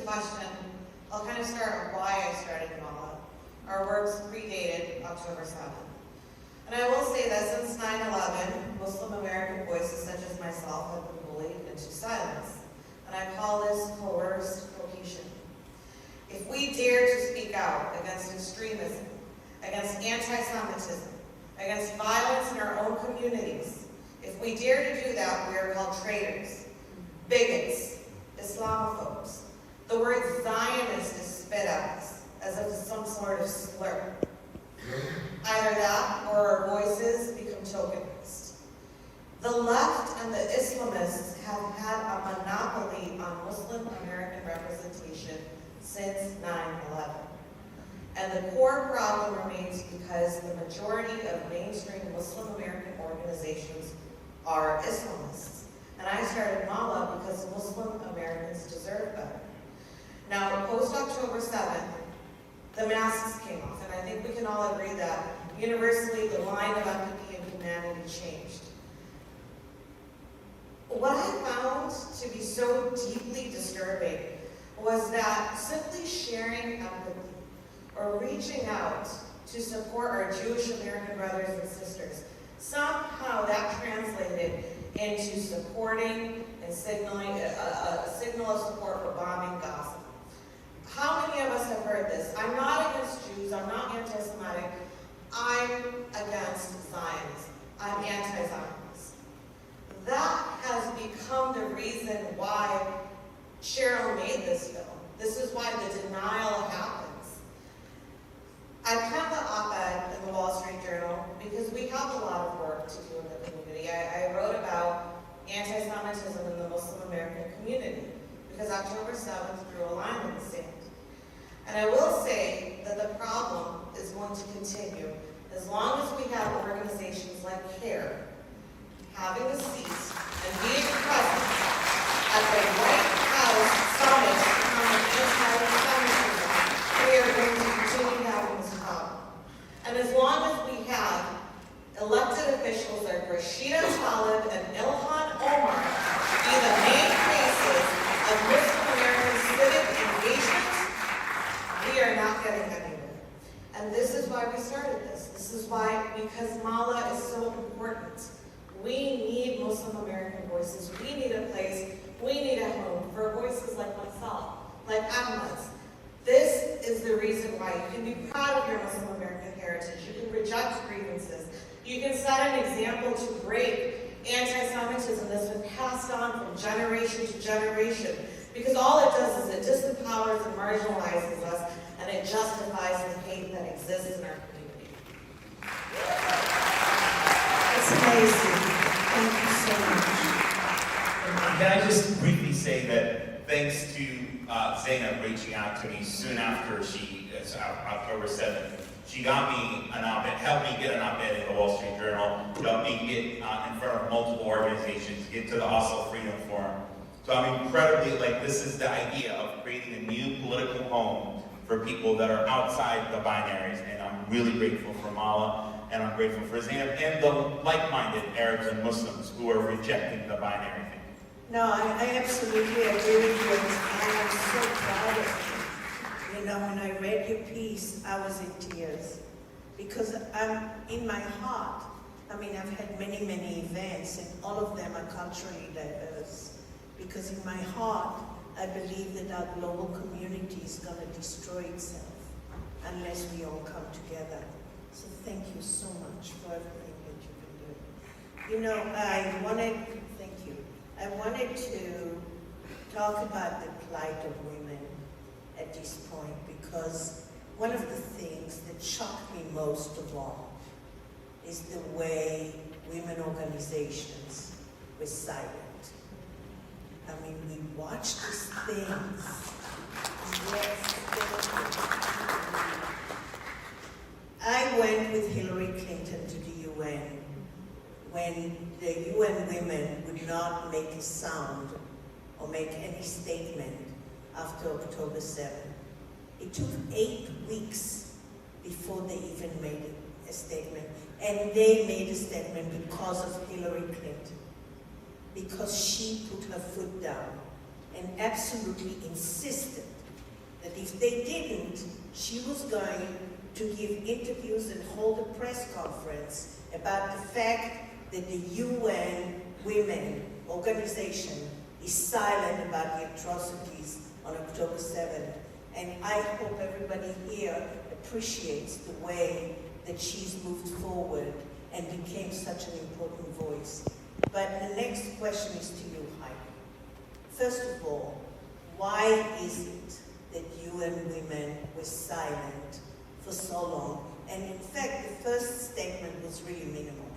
question, I'll kind of start with why I started Mala. Our works predated October 7th. And I will say that since 9/11, Muslim American voices such as myself have been bullied into silence. And I call this coerced cohesion. If we dare to speak out against extremism, against anti-Semitism, against violence in our own communities, if we dare to do that, we are called traitors, bigots, Islamophobes. The word Zionist is spit at us as if it's some sort of slur. Either that or our voices become tokenized. The left and the Islamists have had a monopoly on Muslim American representation since 9/11. And the core problem remains because the majority of mainstream Muslim American organizations are Islamists. And I started Mala because Muslim Americans deserve better. Now, post-October 7th, the masks came off, and I think we can all agree that universally the line of empathy and humanity changed. What I found to be so deeply disturbing was that simply sharing empathy or reaching out to support our Jewish American brothers and sisters, somehow that translated into supporting and signaling a signal of support for bombing Gaza. How many of us have heard this? I'm not against Jews, I'm not anti-Semitic, I'm against Zionism, I'm anti-Zionist. That has become the reason why Cheryl made this film. This is why the denial happens. I penned the op-ed in the Wall Street Journal because we have a lot of work to do in the community. I wrote about anti-Semitism in the Muslim American community because October 7th drew a line in the sand. And I will say that the problem is going to continue as long as we have organizations like CARE having a seat and being present at the White House Summit on anti-Semitism. We are going to continue having this problem. And as long as we have elected officials like Rashida Tlaib and Ilhan Omar be the main faces of Muslim American civic engagement, we are not getting anywhere. And this is why we started this. This is why, because Mala is so important. We need Muslim American voices. We need a place, we need a home for voices like myself, like Ahmad's. This is the reason why you can be proud of your Muslim American heritage. You can reject grievances. You can set an example to break anti-Semitism that's been passed on from generation to generation. Because all it does is it disempowers and marginalizes us, and it justifies the hate that exists in our community. It's amazing. Thank you so much. Can I just briefly say that thanks to Zainab reaching out to me soon after October 7th, she got me an op-ed, helped me get an op-ed in the Wall Street Journal, helped me get in front of multiple organizations, get to the Oslo Freedom Forum. So I'm incredibly, this is the idea of creating a new political home for people that are outside the binaries, and I'm really grateful for Mala, and I'm grateful for Zainab, and the like-minded Arabs and Muslims who are rejecting the binary thing. No, I absolutely agree with you. I am so proud of you. You know, when I read your piece, I was in tears. Because I'm in my heart, I've had many, many events, and all of them are culturally diverse. Because in my heart, I believe that our global community is going to destroy itself unless we all come together. So thank you so much for everything that you've been doing. You know, I wanted to talk about the plight of women at this point, because one of the things that shocked me most of all is the way women organizations were silent. We watched these things. Yes. I went with Hillary Clinton to the UN when the UN women would not make a sound or make any statement after October 7th. It took 8 weeks before they even made a statement. And they made a statement because of Hillary Clinton. Because she put her foot down and absolutely insisted that if they didn't, she was going to give interviews and hold a press conference about the fact that the UN Women organization is silent about the atrocities on October 7th. And I hope everybody here appreciates the way that she's moved forward and became such an important voice. But the next question is to you, Heidi. First of all, why is it that UN Women were silent for so long? And in fact, the first statement was really minimal.